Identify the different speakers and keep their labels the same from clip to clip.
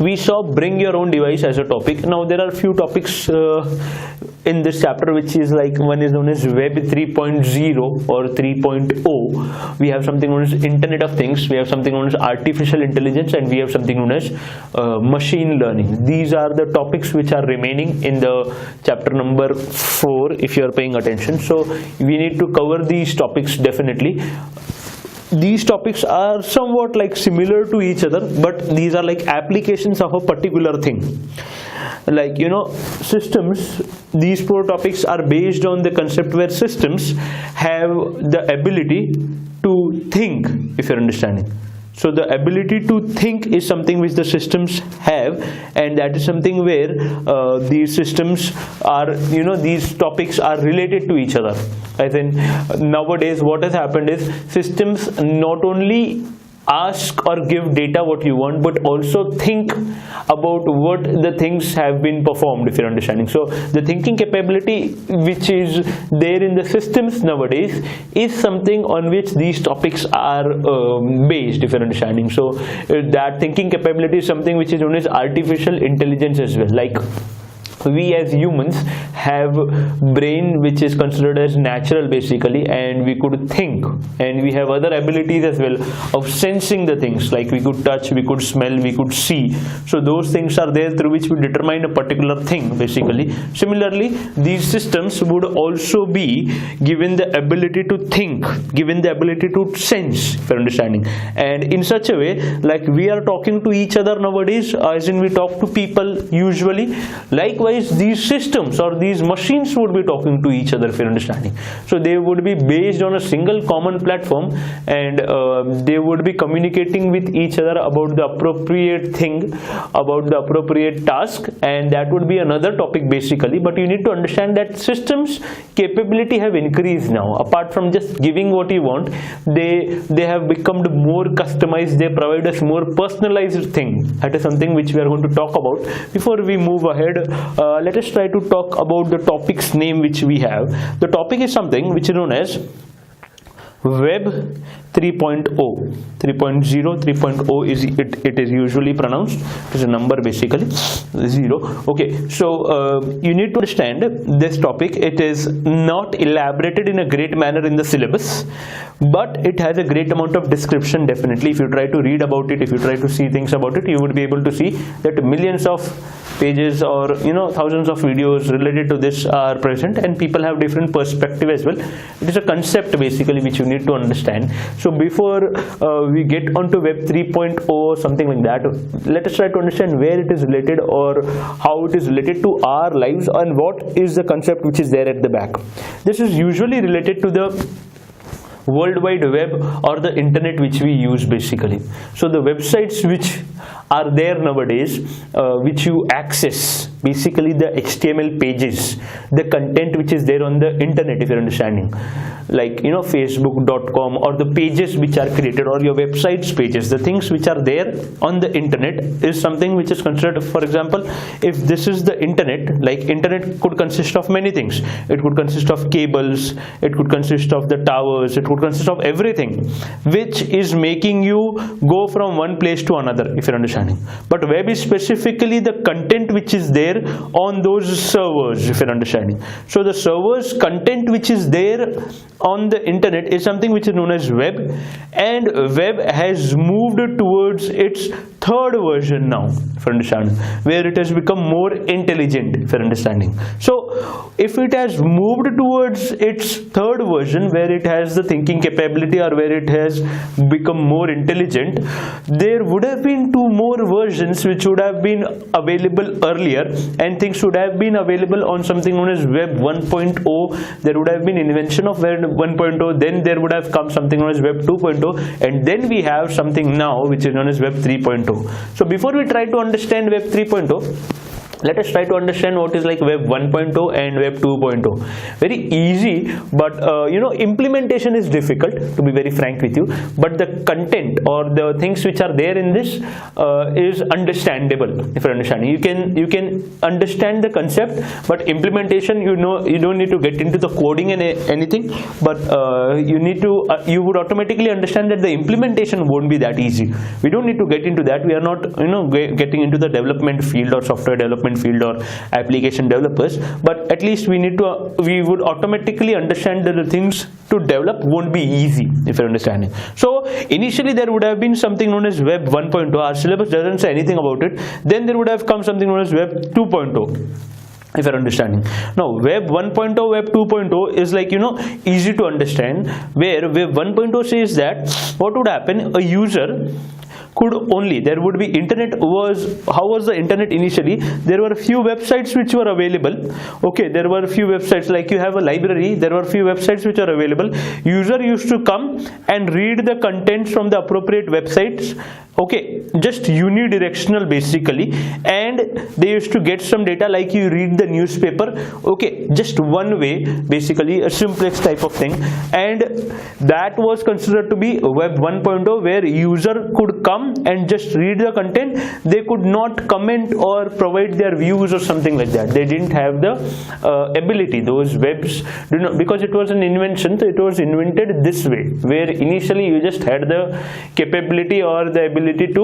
Speaker 1: we saw bring your own device as a topic. Now there are few topics in this chapter, which is like, one is known as Web 3.0 or 3.0. We have something known as Internet of Things, we have something known as artificial intelligence, and we have something known as machine learning. These are the topics which are remaining in the chapter number 4, if you are paying attention. So we need to cover these topics definitely. These topics are somewhat like similar to each other, but these are like applications of a particular thing. Like, you know, systems, these 4 topics are based on the concept where systems have the ability to think, if you're understanding. So the ability to think is something which the systems have, and that is something where these systems are, you know, these topics are related to each other. I think nowadays what has happened is systems not only ask or give data what you want, but also think about what the things have been performed, if you're understanding. So the thinking capability which is there in the systems nowadays is something on which these topics are based, if you're understanding. So that thinking capability is something which is known as artificial intelligence as well. Like, we as humans have brain which is considered as natural basically, and we could think, and we have other abilities as well of sensing the things, like we could touch, we could smell, we could see. So those things are there through which we determine a particular thing basically. Similarly, these systems would also be given the ability to think, given the ability to sense, for understanding, and in such a way like we are talking to each other nowadays, as in we talk to people usually. Likewise, these systems or these machines would be talking to each other, if you're understanding. So they would be based on a single common platform, and they would be communicating with each other about the appropriate thing, about the appropriate task, and that would be another topic basically. But you need to understand that systems capability have increased now. Apart from just giving what you want, they have become more customized. They provide us more personalized thing. That is something which we are going to talk about. Before we move ahead, let us try to talk about the topic's name which we have. The topic is something which is known as Web 3.0, 3.0, 3.0 is it is usually pronounced. It is a number basically, 0. Okay, so you need to understand this topic. It is not elaborated in a great manner in the syllabus, but it has a great amount of description definitely. If you try to read about it, if you try to see things about it, you would be able to see that millions of pages or, you know, thousands of videos related to this are present, and people have different perspective as well. It is a concept basically which you need to understand. So before we get onto Web 3.0 or something like that, let us try to understand where it is related or how it is related to our lives, and what is the concept which is there at the back. This is usually related to the World Wide Web or the internet which we use basically. So the websites which are there nowadays, which you access, basically the HTML pages, the content which is there on the internet, if you're understanding, like, you know, facebook.com, or the pages which are created, or your websites pages, the things which are there on the internet is something which is considered. For example, if this is the internet, like internet could consist of many things. It could consist of cables, it could consist of the towers, it could consist of everything which is making you go from one place to another, if you're understanding. But web is specifically the content which is there on those servers, if you're understanding. So the servers content which is there on the internet is something which is known as web, and web has moved towards its third version now, if you're understanding, where it has become more intelligent, if you're understanding. So if it has moved towards its third version, where it has the thinking capability, or where it has become more intelligent, there would have been 2 more versions which would have been available earlier, and things would have been available on something known as Web 1.0. There would have been invention of Web 1.0, then there would have come something known as Web 2.0, and then we have something now which is known as Web 3.0. So before we try to understand Web 3.0, let us try to understand what is like web 1.0 and web 2.0. Very easy, but implementation is difficult, to be very frank with you, but the content or the things which are there in this is understandable. If you're understanding, you can understand the concept, but implementation, you don't need to get into the coding and anything, but you would automatically understand that the implementation won't be that easy. We don't need to get into that. We are not getting into the development field or software development field or application developers, but at least we would automatically understand that the things to develop won't be easy, if you're understanding. So initially there would have been something known as web 1.0. Our syllabus doesn't say anything about it. Then there would have come something known as web 2.0, if you're understanding. Now web 1.0, web 2.0 is like easy to understand, where web 1.0 says that what would happen, a user could only, there would be internet how was the internet initially? There were a few websites which were available. Okay, there were a few websites, like you have a library, there were a few websites which are available. User used to come and read the contents from the appropriate websites. Okay, just unidirectional basically, and they used to get some data like you read the newspaper. Okay, just one way, basically a simplex type of thing, and that was considered to be web 1.0, where user could come and just read the content. They could not comment or provide their views or something like that. They didn't have the ability. Those webs do not, because it was an invention, so it was invented this way, where initially you just had the capability or the ability to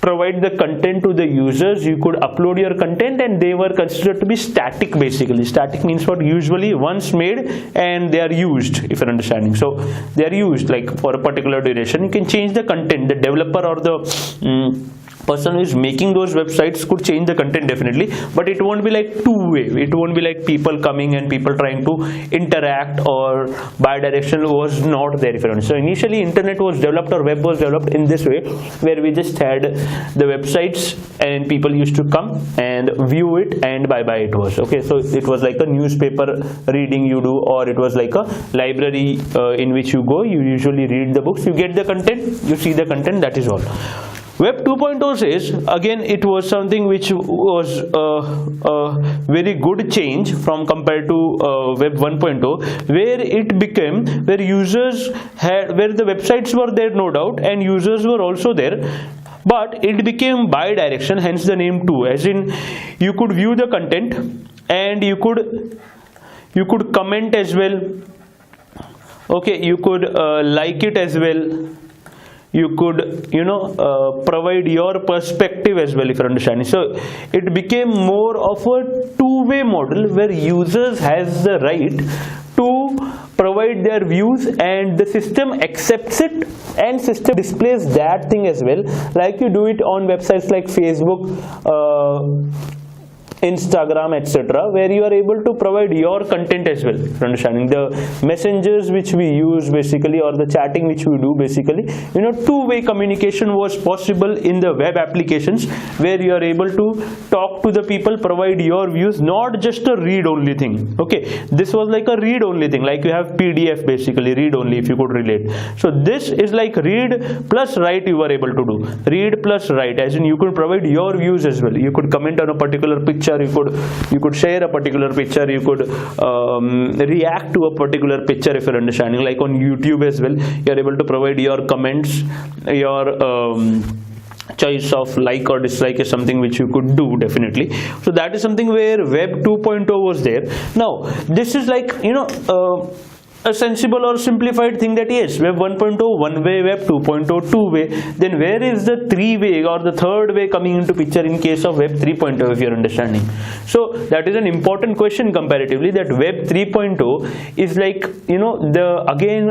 Speaker 1: provide the content to the users. You could upload your content, and they were considered to be static basically. Static means what? Usually once made and they are used, if you're understanding. So they are used like for a particular duration. You can change the content. The developer or the person who is making those websites could change the content definitely, but it won't be like two-way. It won't be like people coming and people trying to interact, or bi-directional was not there, if you understand. So initially internet was developed, or web was developed in this way, where we just had the websites and people used to come and view it, and bye-bye it was. Okay, so it was like a newspaper reading you do, or it was like a library in which you go, you usually read the books, you get the content, you see the content, that is all. Web 2.0 says, again, it was something which was a very good change from compared to web 1.0, where it became, where users had, where the websites were there, no doubt, and users were also there, but it became bi-direction, hence the name 2, as in you could view the content and you could comment as well. Okay, you could like it as well. You could provide your perspective as well, if you're understanding. So it became more of a two-way model, where users has the right to provide their views, and the system accepts it, and system displays that thing as well, like you do it on websites like Facebook, Instagram, etc., where you are able to provide your content as well, for understanding. The messengers which we use basically, or the chatting which we do basically, two-way communication was possible in the web applications, where you are able to talk to the people, provide your views, not just a read-only thing. Okay, this was like a read-only thing, like you have PDF basically, read-only, if you could relate. So this is like read plus write you were able to do. Read plus write, as in you could provide your views as well. You could comment on a particular picture, you could share a particular picture, you could react to a particular picture, if you're understanding. Like on YouTube as well, you are able to provide your comments, your choice of like or dislike is something which you could do definitely. So that is something where web 2.0 was there. Now this is like a sensible or simplified thing, that yes, web 1.0 one way, web 2.0 two way. Then where is the three way or the third way coming into picture in case of web 3.0, if you're understanding? So that is an important question comparatively, that web 3.0 is like the again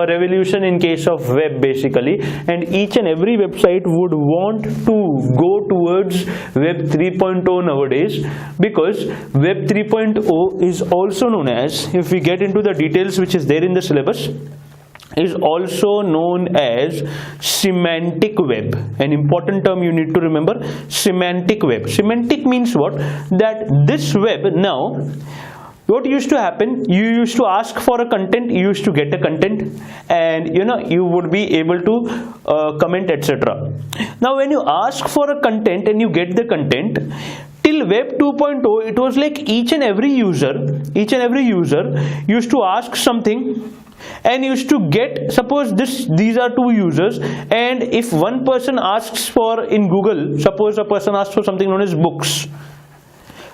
Speaker 1: revolution in case of web basically, and each and every website would want to go towards web 3.0 nowadays, because web 3.0 is also known as, if we get into the details which is there in the syllabus, is also known as semantic web. An important term you need to remember, semantic web. Semantic means what? That this web, now what used to happen, you used to ask for a content, you used to get a content, and you would be able to comment, etc. Now when you ask for a content and you get the content, till web 2.0 it was like each and every user used to ask something and used to get, suppose these are two users, and if one person asks for, in Google, suppose a person asks for something known as books,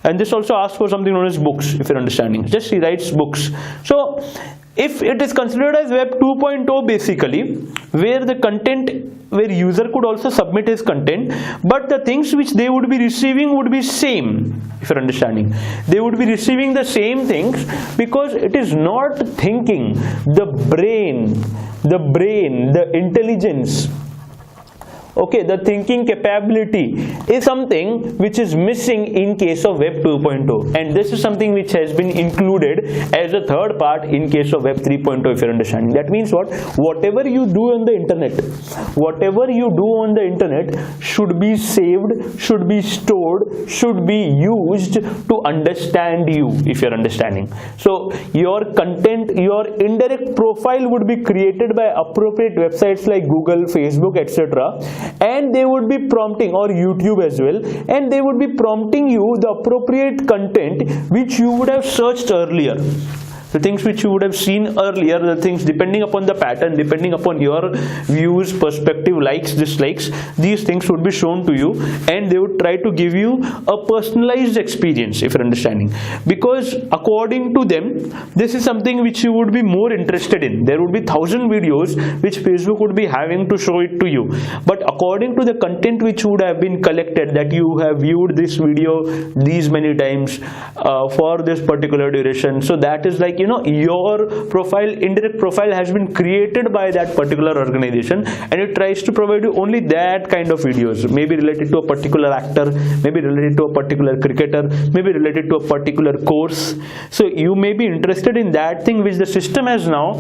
Speaker 1: and this also asks for something known as books, if you're understanding, just he writes books. So if it is considered as web 2.0 basically, where the content, where user could also submit his content, but the things which they would be receiving would be same, if you're understanding. They would be receiving the same things, because it is not thinking, the brain, the intelligence, okay, the thinking capability is something which is missing in case of web 2.0, and this is something which has been included as a third part in case of web 3.0, if you're understanding. That means what? Whatever you do on the internet, should be saved, should be stored, should be used to understand you, if you're understanding. So your content, your indirect profile would be created by appropriate websites like Google, Facebook, etc., and they would be prompting, or YouTube as well, and they would be prompting you the appropriate content which you would have searched earlier. The things which you would have seen earlier, the things depending upon the pattern, depending upon your views, perspective, likes, dislikes, these things would be shown to you, and they would try to give you a personalized experience, if you're understanding. Because according to them, this is something which you would be more interested in. There would be 1,000 videos which Facebook would be having to show it to you, but according to the content which would have been collected, that you have viewed this video these many times for this particular duration, so that is like, your profile, indirect profile has been created by that particular organization, and it tries to provide you only that kind of videos, maybe related to a particular actor, maybe related to a particular cricketer, maybe related to a particular course. So you may be interested in that thing which the system has now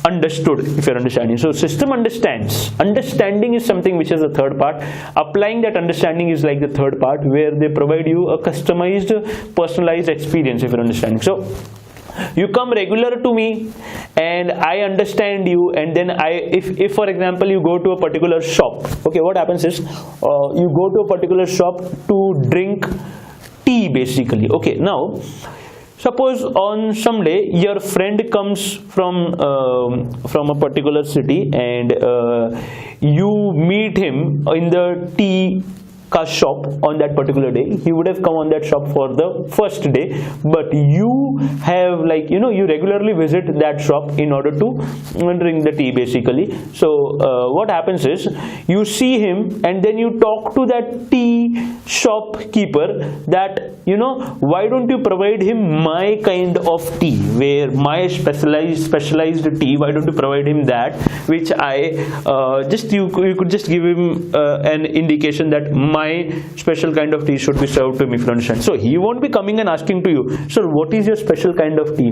Speaker 1: understood, if you're understanding. So system understands. Understanding is something which is the third part. Applying that understanding is like the third part, where they provide you a customized, personalized experience, if you're understanding. So you come regular to me and I understand you, and then if for example you go to a particular shop, okay, what happens is you go to a particular shop to drink tea basically. Okay, now suppose on some day your friend comes from a particular city, and you meet him in the tea shop on that particular day. He would have come on that shop for the first day, but you have, like, you regularly visit that shop in order to drink the tea basically. So what happens is, you see him and then you talk to that tea shopkeeper that, why don't you provide him my kind of tea, where my specialized tea, why don't you provide him that, which I you could just give him an indication that my special kind of tea should be served to me, if you understand. So he won't be coming and asking to you, sir, what is your special kind of tea?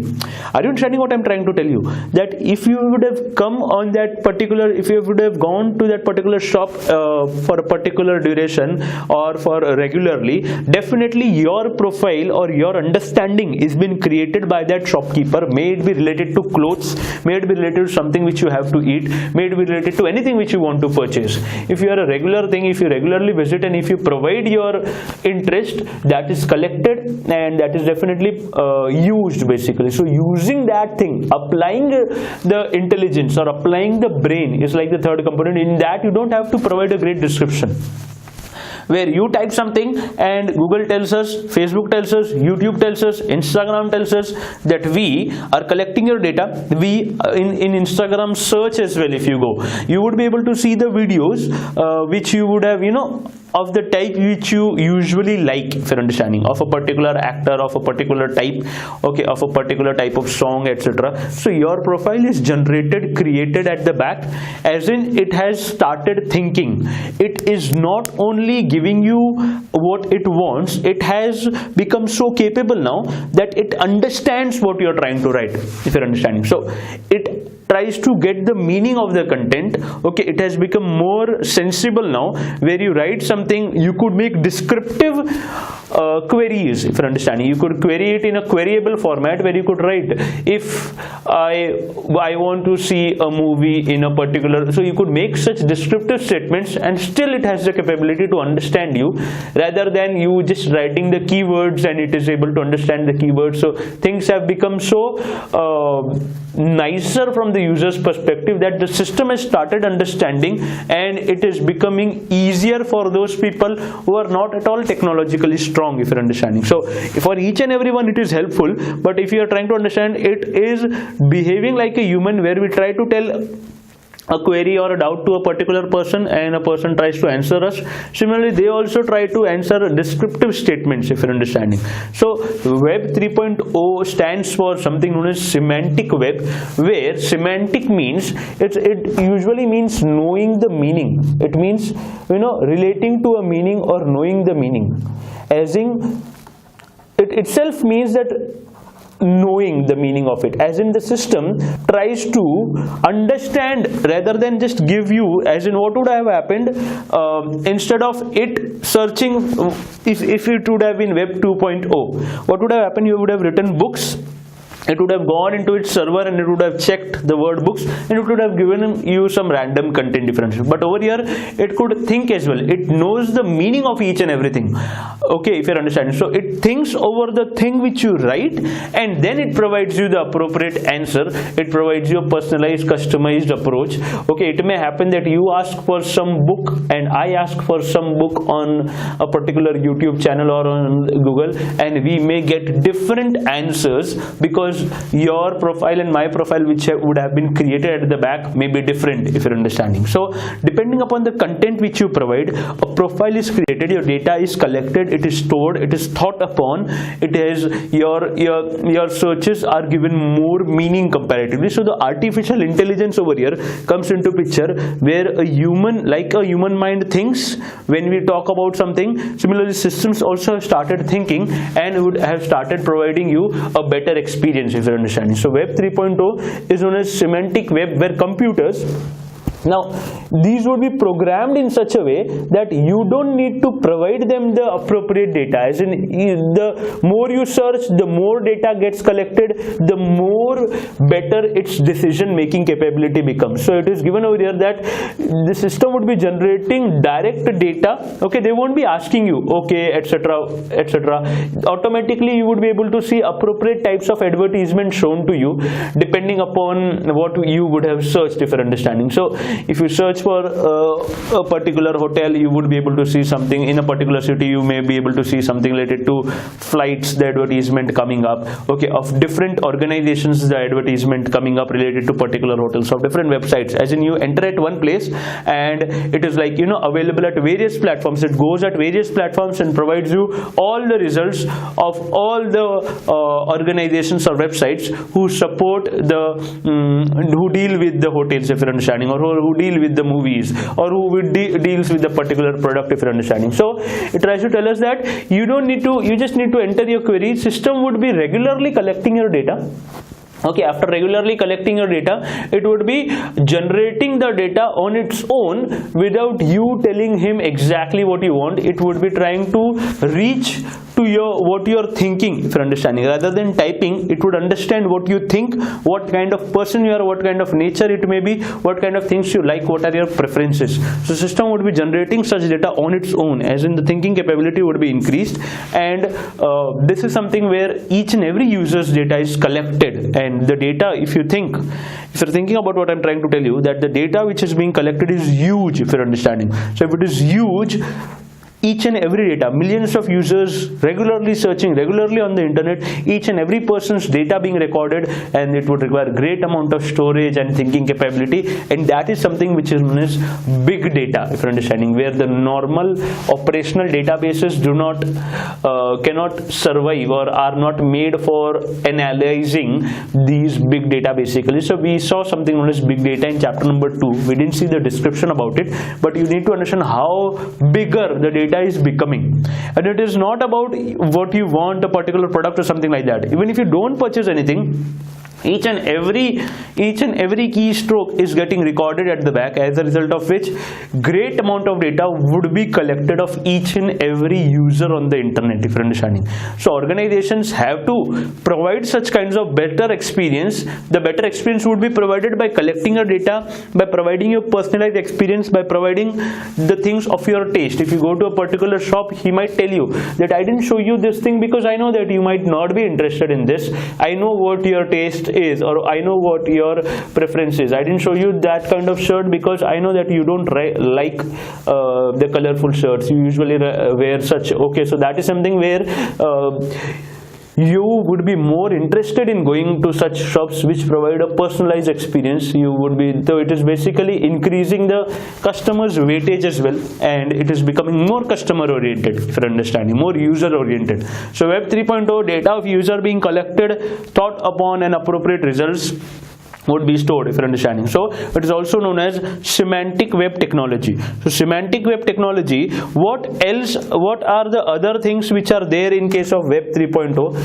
Speaker 1: Are you understanding what I'm trying to tell you? That if you would have come on that particular, if you would have gone to that particular shop for a particular duration or for regularly, definitely your profile or your understanding is been created by that shopkeeper. May it be related to clothes, may it be related to something which you have to eat, may it be related to anything which you want to purchase. If you are a regular thing, if you regularly visit, and if you provide your interest, that is collected and that is definitely used basically. So using that thing, applying the intelligence or applying the brain is like the third component. In that you don't have to provide a great description, where you type something and Google tells us, Facebook tells us, YouTube tells us, Instagram tells us that we are collecting your data. We in Instagram search as well, if you go, you would be able to see the videos which you would have, of the type which you usually like, if you're understanding, of a particular actor, of a particular type, okay, of a particular type of song, etc. So your profile is generated, created at the back, as in it has started thinking. It is not only giving you what it wants, it has become so capable now that it understands what you're trying to write, if you're understanding. So it tries to get the meaning of the content. Okay, it has become more sensible now, where you write something, you could make descriptive queries, if you're understanding. You could query it in a queryable format, where you could write, if I want to see a movie in a particular, so you could make such descriptive statements, and still it has the capability to understand you, rather than you just writing the keywords and it is able to understand the keywords. So things have become so nicer from the user's perspective, that the system has started understanding, and it is becoming easier for those people who are not at all technologically strong, if you're understanding. So for each and everyone it is helpful, but if you are trying to understand, it is behaving like a human, where we try to tell a query or a doubt to a particular person, and a person tries to answer us. Similarly, they also try to answer descriptive statements, if you're understanding. So Web 3.0 stands for something known as Semantic Web, where semantic means, it usually means knowing the meaning. It means, relating to a meaning or knowing the meaning. As in, it itself means that knowing the meaning of it, as in the system tries to understand rather than just give you, as in what would have happened instead of it searching, if it would have been Web 2.0, what would have happened? You would have written books, it would have gone into its server and it would have checked the word books, and it would have given you some random content differentiation. But over here it could think as well. It knows the meaning of each and everything. Okay, if you're understanding. So it thinks over the thing which you write, and then it provides you the appropriate answer. It provides you a personalized, customized approach. Okay, it may happen that you ask for some book and I ask for some book on a particular YouTube channel or on Google, and we may get different answers, because your profile and my profile, which would have been created at the back, may be different, if you're understanding. So depending upon the content which you provide, a profile is created, your data is collected, it is stored, it is thought upon, it is your searches are given more meaning comparatively. So the artificial intelligence over here comes into picture, where a human, like a human mind thinks when we talk about something. Similarly, systems also have started thinking and would have started providing you a better experience, if you're understanding. So Web 3.0 is known as Semantic Web, where computers, now these would be programmed in such a way that you don't need to provide them the appropriate data. As in, the more you search, the more data gets collected, the more better its decision making capability becomes. So it is given over here that the system would be generating direct data. Okay, they won't be asking you, okay, etc., etc. Automatically you would be able to see appropriate types of advertisements shown to you, depending upon what you would have searched, if you're understanding. So if you search for a particular hotel, you would be able to see something. In a particular city, you may be able to see something related to flights, the advertisement coming up. Okay, of different organizations, the advertisement coming up related to particular hotels, of different websites. As in, you enter at one place and it is like, available at various platforms. It goes at various platforms and provides you all the results of all the organizations or websites who support the who deal with the hotels, if you're understanding, or who deal with the movies, or who deals with the particular product, if you're understanding. So it tries to tell us that you just need to enter your query. System would be regularly collecting your data. Okay, after regularly collecting your data, it would be generating the data on its own without you telling him exactly what you want. It would be trying to reach to what you're thinking, if you're understanding. Rather than typing, it would understand what you think, what kind of person you are, what kind of nature it may be, what kind of things you like, what are your preferences. So system would be generating such data on its own, as in the thinking capability would be increased. And this is something where each and every user's data is collected, and the data, if you're thinking about what I'm trying to tell you, that the data which is being collected is huge, if you're understanding. So if it is huge, each and every data, millions of users regularly searching, regularly on the internet, each and every person's data being recorded, and it would require great amount of storage and thinking capability, and that is something which is known as big data, if you're understanding, where the normal operational databases cannot survive or are not made for analyzing these big data basically. So we saw something known as big data in chapter number 2. We didn't see the description about it, but you need to understand how bigger the data is becoming. And it is not about what you want, a particular product or something like that. Even if you don't purchase anything, Each and every keystroke is getting recorded at the back, as a result of which great amount of data would be collected of each and every user on the internet, if you're understanding. So organizations have to provide such kinds of better experience. The better experience would be provided by collecting your data, by providing your personalized experience, by providing the things of your taste. If you go to a particular shop, he might tell you that I didn't show you this thing because I know that you might not be interested in this. I know what your taste is, or I know what your preference is. I didn't show you that kind of shirt because I know that you don't like the colorful shirts. You usually wear such. Okay, so that is something where you would be more interested in going to such shops which provide a personalized experience. You would be, so it is basically increasing the customer's weightage as well, and it is becoming more customer oriented, if you're understanding, more user oriented. So Web 3.0, data of user being collected, thought upon, and appropriate results would be stored, if you're understanding. So it is also known as semantic web technology. So semantic web technology, what are the other things which are there in case of Web 3.0?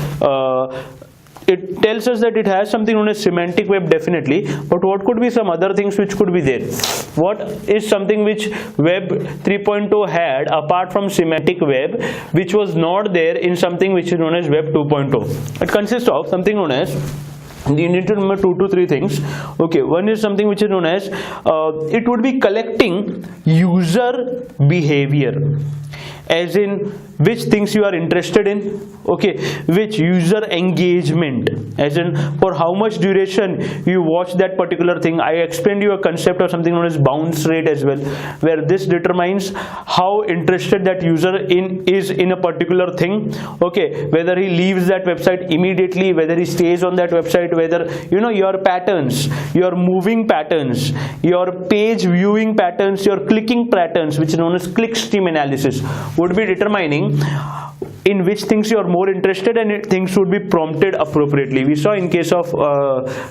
Speaker 1: It tells us that it has something known as semantic web, definitely, but what could be some other things which could be there? What is something which Web 3.0 had apart from semantic web, which was not there in something which is known as Web 2.0? It consists of something known as, you need to remember 2 to 3 things. Okay, one is something which is known as it would be collecting user behavior, as in which things you are interested in, okay, which user engagement, as in for how much duration you watch that particular thing. I explained you a concept of something known as bounce rate as well, where this determines how interested that user is in a particular thing, okay, whether he leaves that website immediately, whether he stays on that website, whether, you know, your patterns, your moving patterns, your page viewing patterns, your clicking patterns, which is known as click stream analysis, would be determining in which things you are more interested, and things would be prompted appropriately. We saw in case of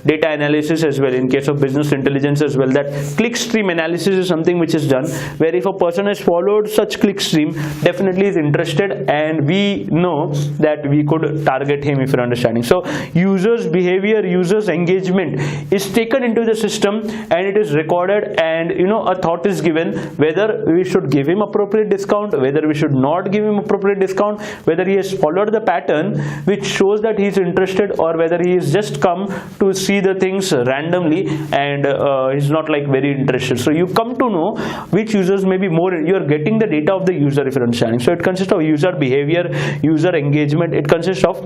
Speaker 1: data analysis as well, in case of business intelligence as well, that click stream analysis is something which is done, where if a person has followed such click stream, definitely is interested, and we know that we could target him, if you're understanding. So users behavior, users engagement is taken into the system, and it is recorded, and, you know, a thought is given whether we should give him appropriate discount, whether we should not give him appropriate discount, whether he has followed the pattern which shows that he is interested, or whether he is just come to see the things randomly and he's not like very interested. So you come to know which users may be more, you are getting the data of the user, if you're understanding. So it consists of user behavior, user engagement, it consists of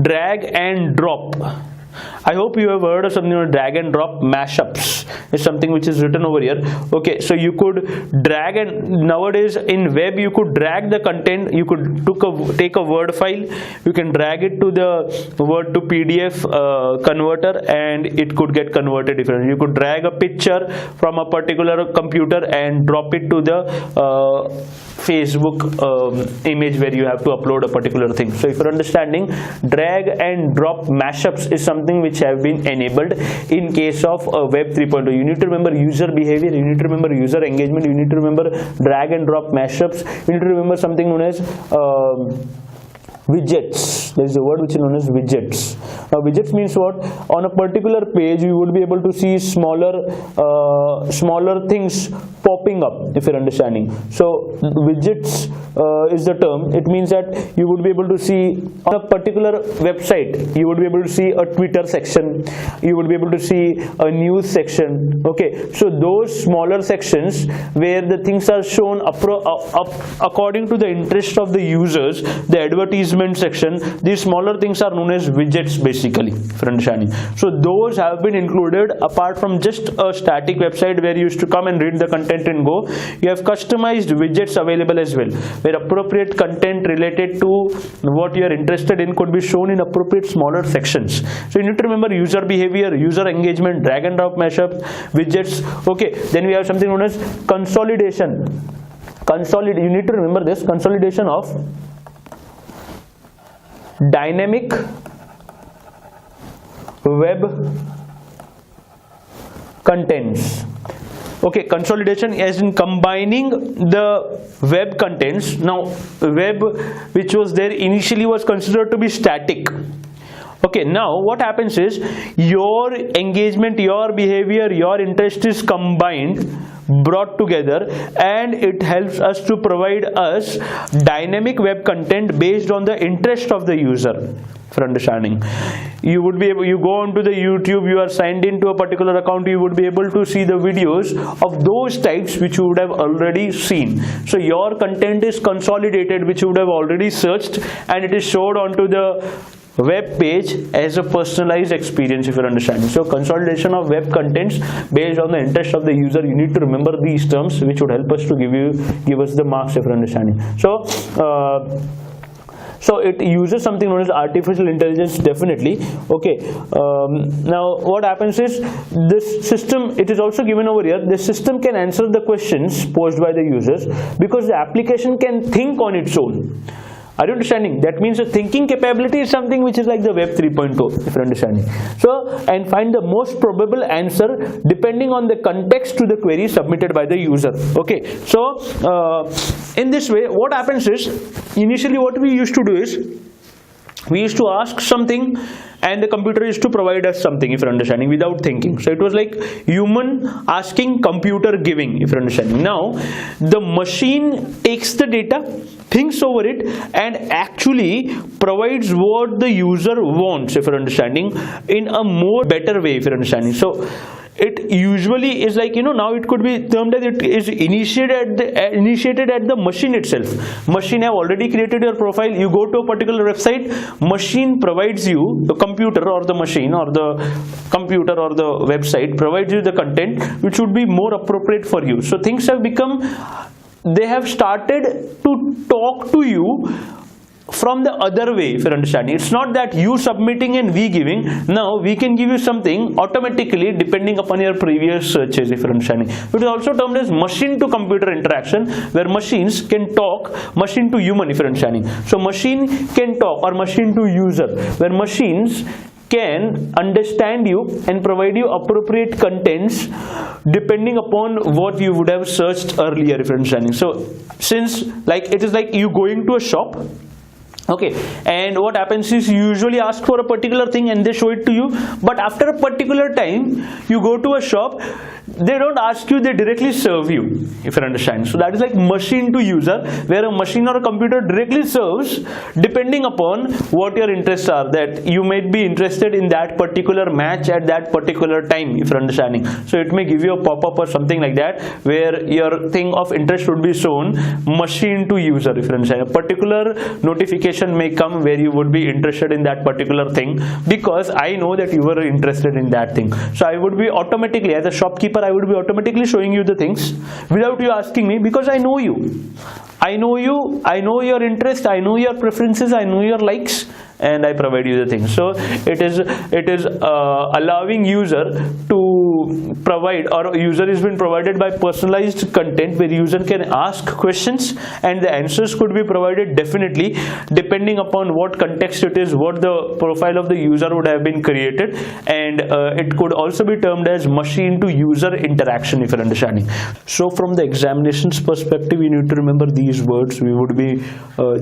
Speaker 1: drag and drop. I hope you have heard of something like drag and drop mashups. It's something which is written over here. Okay, so you could drag, and nowadays in web you could drag the content. You could take a word file, you can drag it to the word to PDF converter, and it could get converted differently. You could drag a picture from a particular computer and drop it to the Facebook image where you have to upload a particular thing. So if you're understanding, drag and drop mashups is something which have been enabled in case of Web 3.0. You need to remember user behavior, you need to remember user engagement, you need to remember drag and drop mashups, you need to remember something known as widgets. There is a word which is known as widgets. Now widgets means what? On a particular page you would be able to see smaller things popping up, if you're understanding. So widgets is the term. It means that you would be able to see on a particular website, you would be able to see a Twitter section, you would be able to see a news section. Okay, so those smaller sections where the things are shown according to the interest of the users, the advertisement section, these smaller things are known as widgets, basically, for understanding. So those have been included apart from just a static website where you used to come and read the content and go. You have customized widgets available as well, where appropriate content related to what you are interested in could be shown in appropriate smaller sections. So you need to remember user behavior, user engagement, drag and drop mashup, widgets. Okay, then we have something known as consolidation. You need to remember this, consolidation of dynamic web contents. Okay, consolidation as in combining the web contents. Now web which was there initially was considered to be static. Okay, now what happens is your engagement, your behavior, your interest is combined, brought together, and it helps us to provide us dynamic web content based on the interest of the user. For understanding, you would be able, you go onto the YouTube, you are signed into a particular account, you would be able to see the videos of those types which you would have already seen. So your content is consolidated, which you would have already searched, and it is showed onto the web page as a personalized experience, if you're understanding. So consolidation of web contents based on the interest of the user. You need to remember these terms, which would help us to give us the marks, if you're understanding. So it uses something known as artificial intelligence, definitely. Okay, now what happens is this system, it is also given over here, this system can answer the questions posed by the users because the application can think on its own. Are you understanding? That means the thinking capability is something which is like the Web 3.0, if you're understanding. So, and find the most probable answer depending on the context to the query submitted by the user. Okay, so in this way, what happens is, initially what we used to do is, we used to ask something and the computer used to provide us something, if you're understanding, without thinking. So it was like human asking, computer giving, if you're understanding. Now the machine takes the data, thinks over it, and actually provides what the user wants, if you're understanding, in a more better way, if you're understanding. So it usually is like, now it could be termed as it is initiated at the machine itself. Machine have already created your profile. You go to a particular website, machine provides you, the computer or the machine or the computer or the website provides you the content which would be more appropriate for you. So things have become, they have started to talk to you from the other way, if you're understanding. It's not that you submitting and we giving. Now we can give you something automatically depending upon your previous searches, if you're understanding. It is also termed as machine to computer interaction, where machines can talk, machine to human, if you're understanding. So machine can talk, or machine to user, where machines can understand you and provide you appropriate contents depending upon what you would have searched earlier, if you're understanding. So since like it is like you going to a shop, okay, and what happens is you usually ask for a particular thing and they show it to you, but after a particular time you go to a shop, they don't ask you, they directly serve you, if you understand. So that is like machine to user, where a machine or a computer directly serves depending upon what your interests are, that you might be interested in that particular match at that particular time, if you're understanding. So it may give you a pop-up or something like that, where your thing of interest would be shown machine to user, if you're understanding. A particular notification may come where you would be interested in that particular thing, because I know that you were interested in that thing. So I would be automatically, as a shopkeeper, I would be automatically showing you the things without you asking me, because I know you. I know you, I know your interest, I know your preferences, I know your likes, and I provide you the things. So it is allowing user to provide, or user has been provided by personalized content where user can ask questions and the answers could be provided definitely depending upon what context it is, what the profile of the user would have been created, and it could also be termed as machine to user interaction, if you're understanding. So from the examinations perspective, you need to remember these words. We would be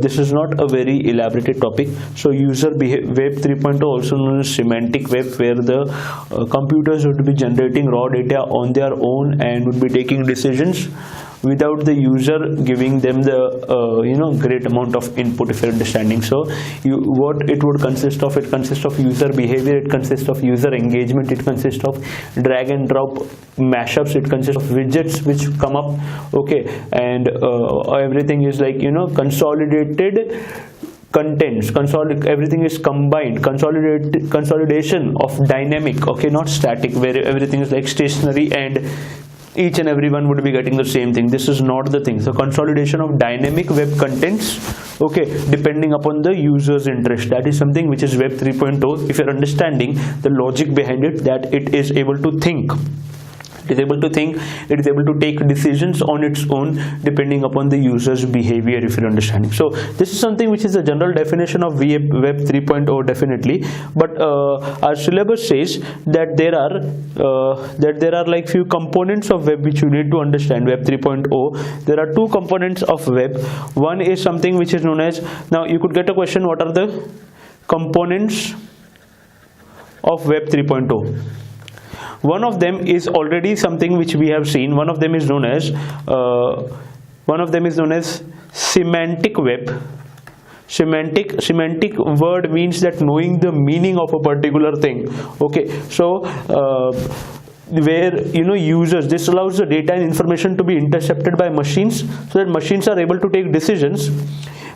Speaker 1: this is not a very elaborated topic. So user web 3.0, also known as semantic web, where the computers would be generating raw data on their own and would be taking decisions without the user giving them the great amount of input, if you're understanding. So what it would consist of, it consists of user behavior, it consists of user engagement, it consists of drag and drop mashups, it consists of widgets which come up, okay, and everything is like consolidated contents, everything is combined, consolidation of dynamic, okay, not static, where everything is like stationary and each and everyone would be getting the same thing. This is not the thing. So consolidation of dynamic web contents, okay, depending upon the user's interest. That is something which is web 3.0, if you're understanding the logic behind it, that it is able to think. It is able to think, it is able to take decisions on its own depending upon the user's behavior, if you're understanding. So this is something which is a general definition of web 3.0 definitely, but our syllabus says that there are like few components of web which you need to understand. Web 3.0, there are two components of web. One is something which is known as, now you could get a question, what are the components of Web 3.0. One of them is already something which we have seen. One of them is known as Semantic Web. Semantic word means that knowing the meaning of a particular thing. Okay, so where users, this allows the data and information to be intercepted by machines, so that machines are able to take decisions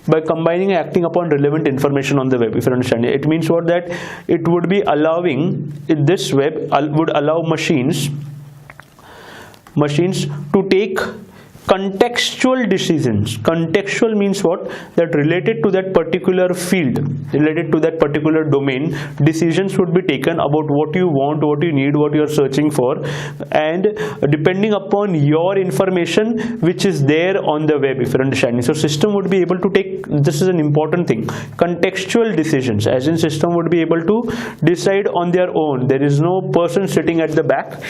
Speaker 1: by combining and acting upon relevant information on the web. If you understand it, it means what, that it would be allowing, this web would allow machines to take contextual decisions. Contextual means what? That related to that particular field, related to that particular domain, decisions would be taken about what you want, what you need, what you are searching for, and depending upon your information which is there on the web, if you're understanding. So system would be able to take, this is an important thing, contextual decisions, as in system would be able to decide on their own. There is no person sitting at the back.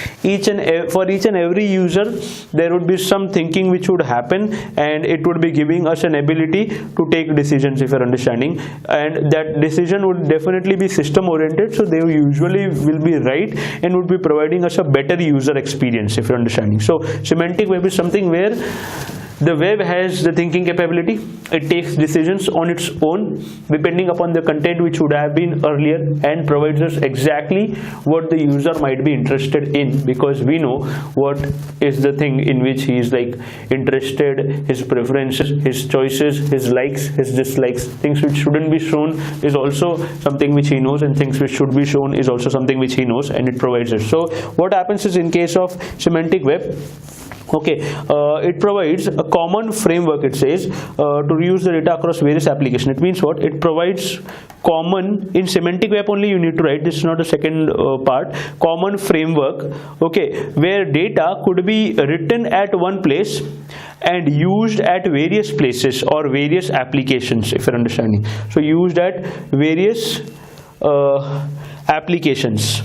Speaker 1: For each and every user there would be some thinking which would happen, and it would be giving us an ability to take decisions, if you're understanding, and that decision would definitely be system oriented, so they usually will be right and would be providing us a better user experience, if you're understanding. So semantic web is something where the web has the thinking capability. It takes decisions on its own depending upon the content which would have been earlier, and provides us exactly what the user might be interested in, because we know what is the thing in which he is like interested, his preferences, his choices, his likes, his dislikes. Things which shouldn't be shown is also something which he knows, and things which should be shown is also something which he knows, and it provides it. So what happens is, in case of semantic web, okay, it provides a common framework. It says to reuse the data across various applications. It means what? It provides common, in semantic web only you need to write, this is not the second part, common framework, okay, where data could be written at one place and used at various places or various applications, if you're understanding. So used at various applications.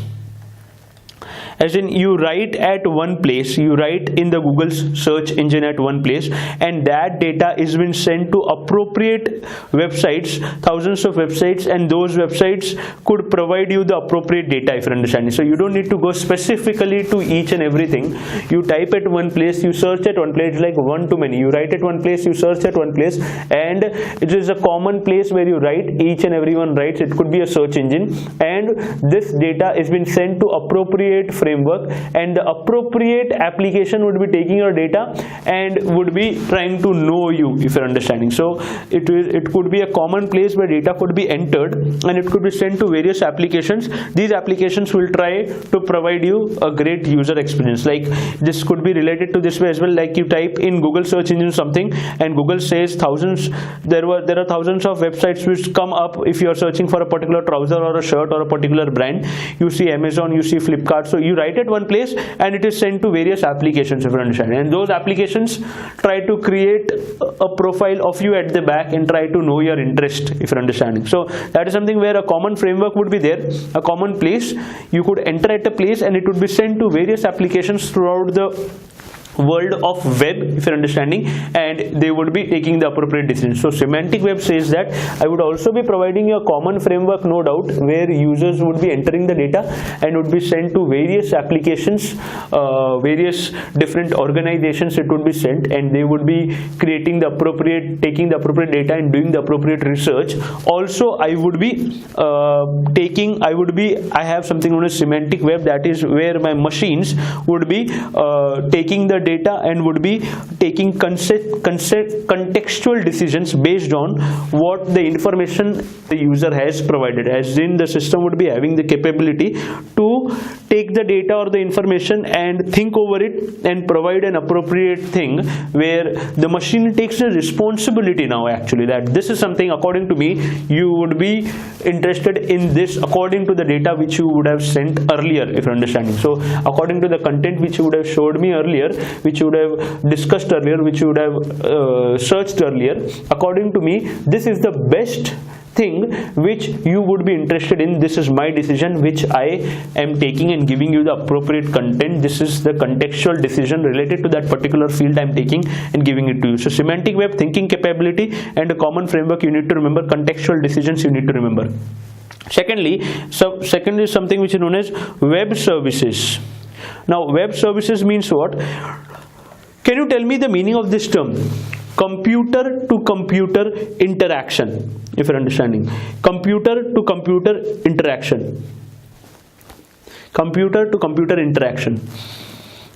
Speaker 1: As in, you write at one place, you write in the Google search engine at one place, and that data is been sent to appropriate websites, thousands of websites, and those websites could provide you the appropriate data, if you're understanding. So you don't need to go specifically to each and everything. You type at one place, you search at one place, like one to many. You write at one place, you search at one place, and it is a common place where you write, each and everyone writes. It could be a search engine, and this data is been sent to appropriate framework, and the appropriate application would be taking your data and would be trying to know you, if you're understanding. So it could be a common place where data could be entered, and it could be sent to various applications. These applications will try to provide you a great user experience. Like, this could be related to this way as well. Like, you type in Google search engine something, and Google says thousands, there are thousands of websites which come up if you are searching for a particular trouser or a shirt or a particular brand. You see Amazon, you see Flipkart. So you write at one place, and it is sent to various applications, if you understand, and those applications try to create a profile of you at the back and try to know your interest, if you're understanding. So that is something where a common framework would be there, a common place. You could enter at a place, and it would be sent to various applications throughout the world of web, if you're understanding, and they would be taking the appropriate decisions. So semantic web says that I would also be providing a common framework, no doubt, where users would be entering the data and would be sent to various applications, various different organizations. It would be sent, and they would be creating the appropriate, taking the appropriate data and doing the appropriate research. Also, I would be I have something known as semantic web, that is where my machines would be taking the data and would be taking contextual decisions based on what the information the user has provided. As in, the system would be having the capability to take the data or the information and think over it and provide an appropriate thing, where the machine takes the responsibility now, actually, that this is something, according to me, you would be interested in this according to the data which you would have sent earlier, if you're understanding. So according to the content which you would have showed me earlier, which you would have discussed earlier, which you would have searched earlier, according to me, this is the best thing which you would be interested in. This is my decision which I am taking and giving you the appropriate content. This is the contextual decision related to that particular field I am taking and giving it to you. So semantic web, thinking capability, and a common framework you need to remember, contextual decisions you need to remember. Secondly, second is something which is known as web services. Now, web services means what? Can you tell me the meaning of this term? Computer to computer interaction, if you're understanding. Computer to computer interaction. Computer to computer interaction.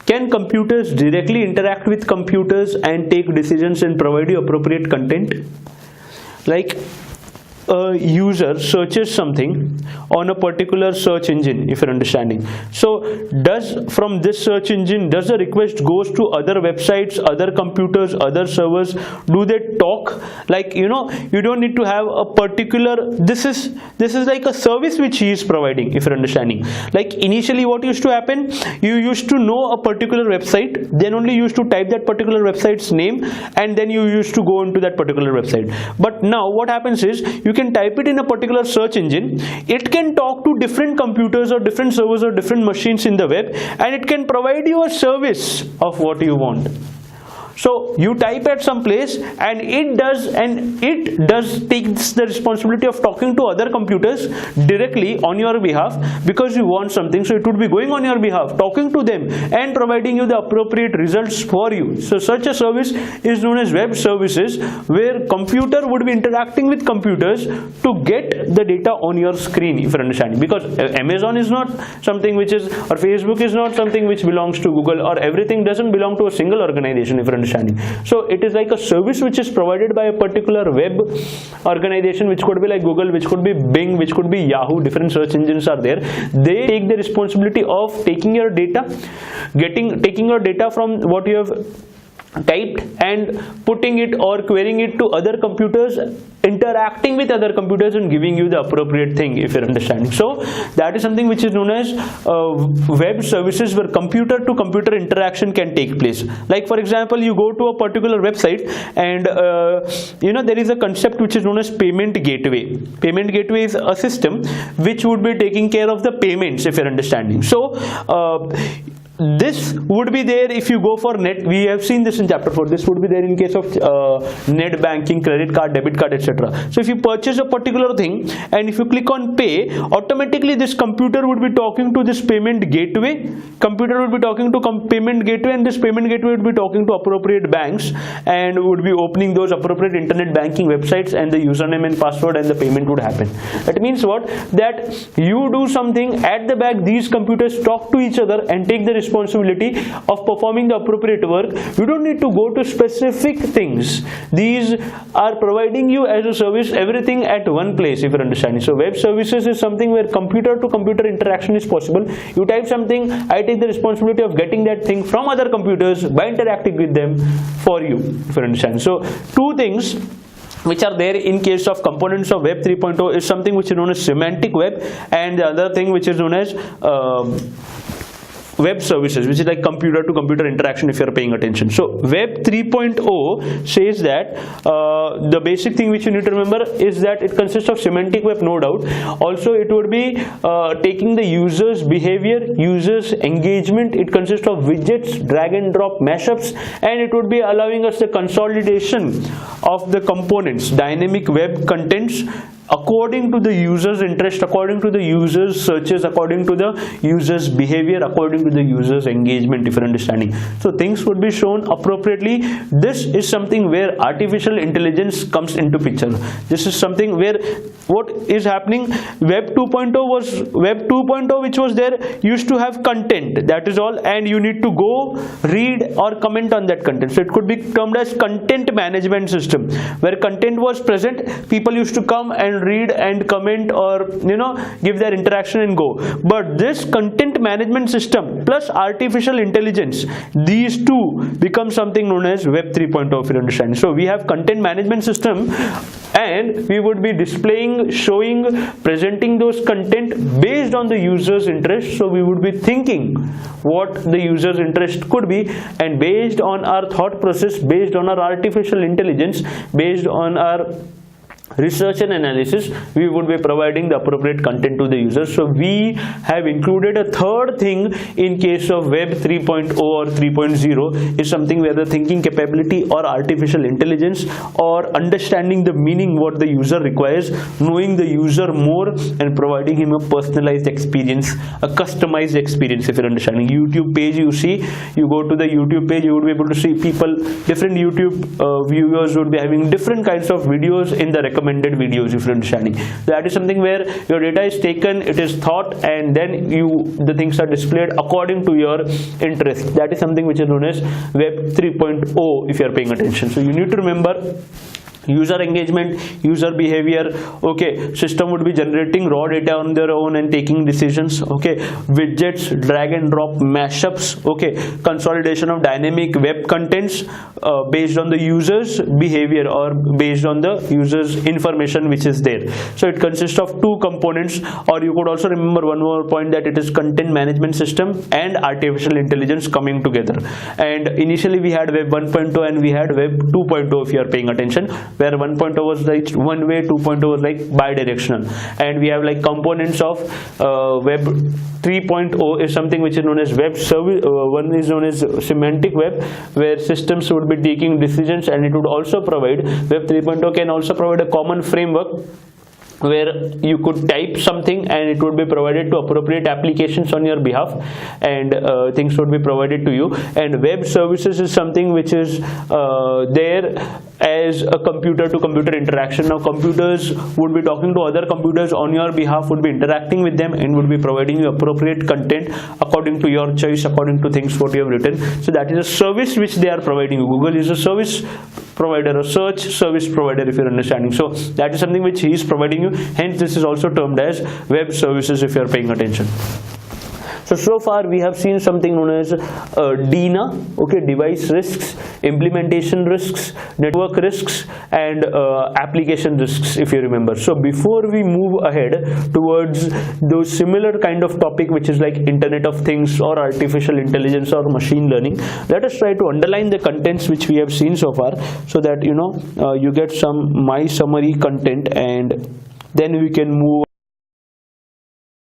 Speaker 1: Can computers directly interact with computers and take decisions and provide you appropriate content? Like a user searches something on a particular search engine, if you're understanding. So does from this search engine, does the request goes to other websites, other computers, other servers? Do they talk? Like, you know, you don't need to have a particular, this is like a service which he is providing, if you're understanding. Like initially what used to happen, you used to know a particular website, then only you used to type that particular website's name, and then you used to go into that particular website. But now what happens is, you can type it in a particular search engine, it can talk to different computers or different servers or different machines in the web, and it can provide you a service of what you want. So you type at some place and it takes the responsibility of talking to other computers directly on your behalf because you want something. So it would be going on your behalf, talking to them and providing you the appropriate results for you. So such a service is known as web services, where computer would be interacting with computers to get the data on your screen, if you're understanding. Because Amazon is not something which is, or Facebook is not something which belongs to Google, or everything doesn't belong to a single organization, if you're understanding. So it is like a service which is provided by a particular web organization, which could be like Google, which could be Bing, which could be Yahoo. Different search engines are there. They take the responsibility of taking your data, taking your data from what you have typed and putting it or querying it to other computers, interacting with other computers and giving you the appropriate thing, if you're understanding. So that is something which is known as web services, where computer to computer interaction can take place. Like for example, you go to a particular website and you know, there is a concept which is known as payment gateway. Payment gateway is a system which would be taking care of the payments, if you're understanding. So this would be there if you go for net. We have seen this in chapter 4. This would be there in case of net banking, credit card, debit card, etc. So if you purchase a particular thing and if you click on pay, automatically this computer would be talking to this payment gateway. Computer would be talking to payment gateway, and this payment gateway would be talking to appropriate banks and would be opening those appropriate internet banking websites, and the username and password, and the payment would happen. That means what? That you do something at the back, these computers talk to each other and take the responsibility of performing the appropriate work. You don't need to go to specific things. These are providing you as a service everything at one place, if you're understanding. So web services is something where computer to computer interaction is possible. You type something, I take the responsibility of getting that thing from other computers by interacting with them for you, if you're understanding. So two things which are there in case of components of Web 3.0 is something which is known as semantic web, and the other thing which is known as web services, which is like computer to computer interaction, if you're paying attention. So Web 3.0 says that the basic thing which you need to remember is that it consists of semantic web, no doubt. Also it would be taking the user's behavior, user's engagement. It consists of widgets, drag and drop mashups, and it would be allowing us the consolidation of the components, dynamic web contents, according to the user's interest, according to the user's searches, according to the user's behavior, according to the user's engagement, if you're understanding. So things would be shown appropriately. This is something where artificial intelligence comes into picture. This is something where what is happening, Web 2.0 which was there used to have content, that is all, and you need to go read or comment on that content. So it could be termed as content management system, where content was present, people used to come and read and comment, or you know, give their interaction and go. But this content management system plus artificial intelligence, these two become something known as Web 3.0, if you understand. So we have content management system, and we would be displaying, showing, presenting those content based on the user's interest. So we would be thinking what the user's interest could be, and based on our thought process, based on our artificial intelligence, based on our research and analysis, we would be providing the appropriate content to the user. So we have included a third thing in case of Web 3.0 or 3.0 is something where the thinking capability or artificial intelligence or understanding the meaning what the user requires, knowing the user more and providing him a personalized experience, a customized experience. If you're understanding YouTube page, you see, you go to the YouTube page, you would be able to see people, different YouTube viewers would be having different kinds of videos in the recommended videos. If you're understanding, that is something where your data is taken, it is thought, and then the things are displayed according to your interest. That is something which is known as Web 3.0 if you are paying attention. So you need to remember user engagement, user behavior. Okay, system would be generating raw data on their own and taking decisions. Okay, widgets, drag and drop mashups. Okay, consolidation of dynamic web contents based on the user's behavior or based on the user's information which is there. So it consists of two components, or you could also remember one more point, that it is content management system and artificial intelligence coming together. And initially we had Web 1.0 and we had Web 2.0 if you are paying attention, where 1.0 was like one way, 2.0 was like bidirectional, and we have like components of Web 3.0 is something which is known as web service. One is known as Semantic Web, where systems would be taking decisions, and it would also provide, Web 3.0 can also provide a common framework where you could type something and it would be provided to appropriate applications on your behalf, and things would be provided to you. And web services is something which is there as a computer to computer interaction. Now computers would be talking to other computers on your behalf, would be interacting with them, and would be providing you appropriate content according to your choice, according to things what you have written. So that is a service which they are providing you. Google is a service provider, a search service provider if you're understanding. So that is something which he is providing you, hence this is also termed as web services if you are paying attention. So far we have seen something known as DINA, okay, device risks, implementation risks, network risks, and application risks if you remember. So before we move ahead towards those similar kind of topic which is like Internet of Things or artificial intelligence or machine learning, let us try to underline the contents which we have seen so far, so that you get some my summary content, and then we can move